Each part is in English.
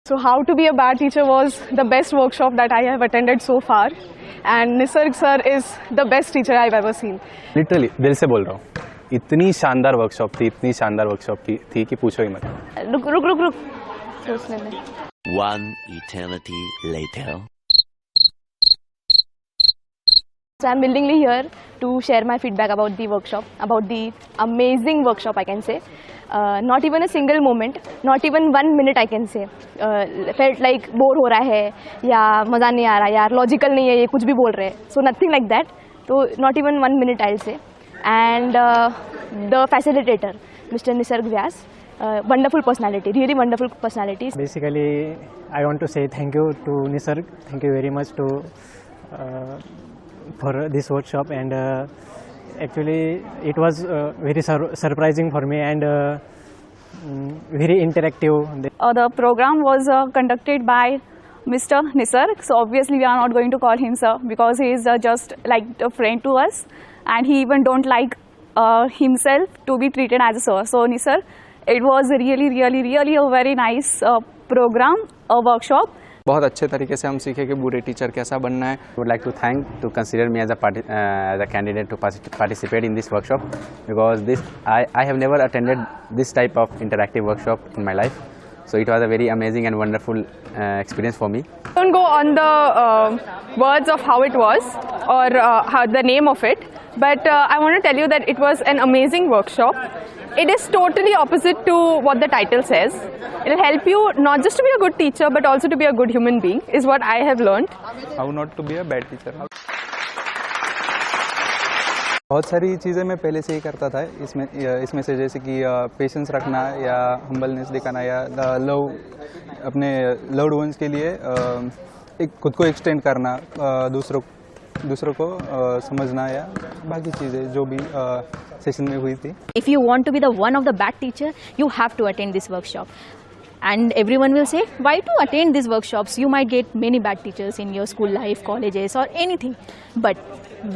So how to be a bad teacher was the best workshop that I have attended so far, and Nisarg sir is the best teacher I've ever seen. Literally दिल से बोल रहा हूँ, इतनी शानदार workshop थी कि पूछो ही मत। रुक रुक रुक रुक सोचने में। One eternity later. So I'm willingly here to share my feedback about the workshop, about the amazing workshop I can say. Not even a single moment, not even 1 minute I can say. Felt like bore हो रहा है या मज़ा नहीं आ रहा यार, logical नहीं है ये कुछ भी बोल रहे हैं. So nothing like that. So not even 1 minute I'll say. And the facilitator, Mr. Nisarg Vyas, wonderful personality, really wonderful personality. Basically, I want to say thank you to Nisarg. Thank you very much for this workshop, and actually it was very surprising for me and very interactive. The program was conducted by Mr. Nisarg. So obviously we are not going to call him sir because he is just like a friend to us, and he even don't like himself to be treated as a sir. So Nisarg, it was really a very nice program, a workshop. बहुत अच्छे तरीके से हम सीखे कि बुरे teacher कैसा बनना है। Would like to thank to consider me as a candidate to participate in this workshop because this I have never attended this type of interactive workshop in my life, so it was a very amazing and wonderful experience for me. Don't go on the words of how it was or how the name of it, but I want to tell you that it was an amazing workshop. It is totally opposite to what the title says. It will help you not just to be a good teacher but also to be a good human being, is what I have learned. How not to be a bad teacher. बहुत सारी चीज़ें मैं पहले से ही करता था इसमें से जैसे कि पेशेंस रखना या हम्बलनेस दिखाना या लव अपने लव्ड वंस के लिए एक खुद को एक्सटेंड करना, दूसरों को समझना या बाकी चीज़ें जो भी सेशन में हुई थी. If you want to be the one of the bad teacher, you have to attend this workshop. And everyone will say, why to attend these workshops? You might get many bad teachers in your school life, colleges or anything. But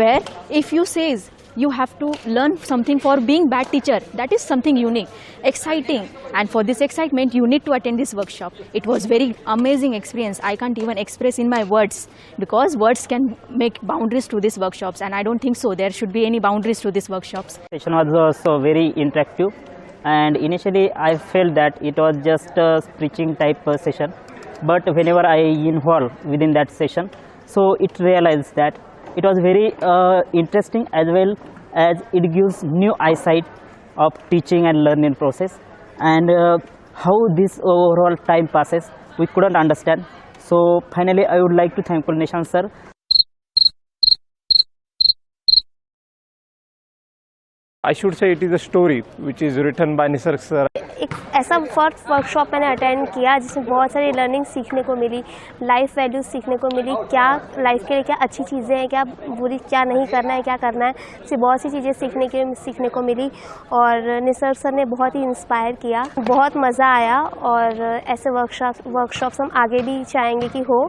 where if you says you have to learn something for being bad teacher, that is something unique, exciting, and for this excitement you need to attend this workshop. It was very amazing experience. I can't even express in my words because words can make boundaries to these workshops, and I don't think so there should be any boundaries to these workshops. Session was also very interactive, and initially I felt that it was just a preaching type session, but whenever I involved within that session, so it realized that it was very interesting as well as it gives new eyesight of teaching and learning process, and how this overall time passes we couldn't understand. So finally I would like to thank Nishant sir. I should say it is a story which is written by Nisarg sir. एक ऐसा first workshop मैंने attend किया जिसमें बहुत सारी learning सीखने को मिली, life values सीखने को मिली, क्या लाइफ के लिए क्या अच्छी चीज़ें हैं, क्या बुरी, क्या नहीं करना है, क्या करना है, इससे बहुत सी चीज़ें सीखने को मिली. और निसर्ग सर ने बहुत ही इंस्पायर किया, बहुत मज़ा आया और ऐसे वर्कशॉप्स हम आगे भी चाहेंगे कि हो.